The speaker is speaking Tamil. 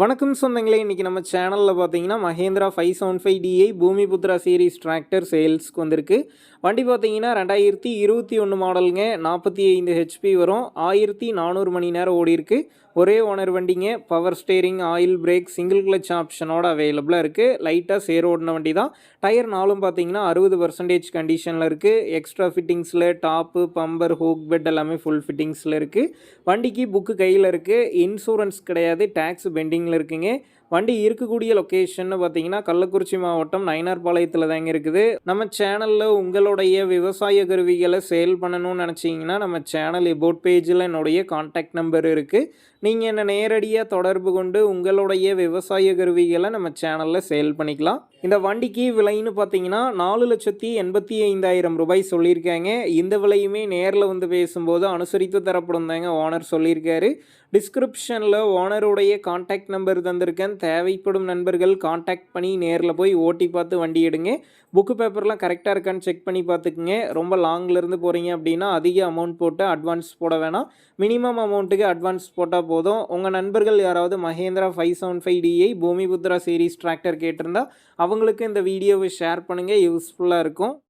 வணக்கம் சொந்தங்களே, இன்றைக்கி நம்ம சேனலில் பார்த்தீங்கன்னா Mahindra 575DI Bhoomiputra series tractor சேல்ஸ்க்கு வந்திருக்கு. வண்டி பார்த்தீங்கன்னா 2021 மாடலுங்க. 45 ஹெச்பி வரும். 1400 மணி நேரம் ஓடிருக்கு. ஒரே ஓனர் வண்டிங்க. Power steering, oil brake, single clutch ஆப்ஷனோட அவைலபிளாக இருக்குது. லைட்டாக சேர் ஓடின வண்டி தான். டயர் நாலும் பார்த்தீங்கன்னா 60% கண்டிஷனில் இருக்குது. எக்ஸ்ட்ரா ஃபிட்டிங்ஸில் டாப்பு, பம்பர், ஹூக் பெட் எல்லாமே ஃபுல் ஃபிட்டிங்ஸில் இருக்குது. வண்டிக்கு புக்கு கையில் இருக்குது. இன்சூரன்ஸ் கிடையாது. டேக்ஸ் பெண்டிங்கில் இருக்குங்க. வண்டி இருக்கக்கூடிய லொக்கேஷன்னு பார்த்தீங்கன்னா கள்ளக்குறிச்சி மாவட்டம் நயினார்பாளையத்தில் தாங்க இருக்குது. நம்ம சேனலில் உங்களுடைய விவசாய கருவிகளை சேல் பண்ணணும்னு நினச்சிங்கன்னா நம்ம சேனல் எபோட் பேஜில் என்னுடைய கான்டாக்ட் நம்பர் இருக்குது. நீங்கள் என்னை நேரடியாக தொடர்பு கொண்டு உங்களுடைய விவசாய கருவிகளை நம்ம சேனலில் சேல் பண்ணிக்கலாம். இந்த வண்டிக்கு விலைன்னு பார்த்தீங்கன்னா 4,85,000 ரூபாய் சொல்லியிருக்காங்க. இந்த விலையுமே நேரில் வந்து பேசும்போது அனுசரித்து தரப்படும் தாங்க ஓனர் சொல்லியிருக்காரு. டிஸ்கிரிப்ஷனில் ஓனருடைய கான்டாக்ட் நம்பர் தந்திருக்கேன். தேவைப்படும் நண்பர்கள் கான்டாக்ட் பண்ணி நேரில் போய் ஓட்டி பார்த்து வண்டி எடுங்க. புக்கு பேப்பர்லாம் கரெக்டாக இருக்கான்னு செக் பண்ணி பார்த்துக்குங்க. ரொம்ப லாங்லேருந்து போகிறீங்க அப்படின்னா அதிக அமௌண்ட் போட்டு அட்வான்ஸ் போட வேணாம். மினிமம் அமௌண்ட்டுக்கு அட்வான்ஸ் போட்டால் போதும். உங்கள் நண்பர்கள் யாராவது Mahindra 575DI Bhoomiputra series tractor கேட்டிருந்தா அவங்களுக்கு இந்த வீடியோவை ஷேர் பண்ணுங்கள். யூஸ்ஃபுல்லாக இருக்கும்.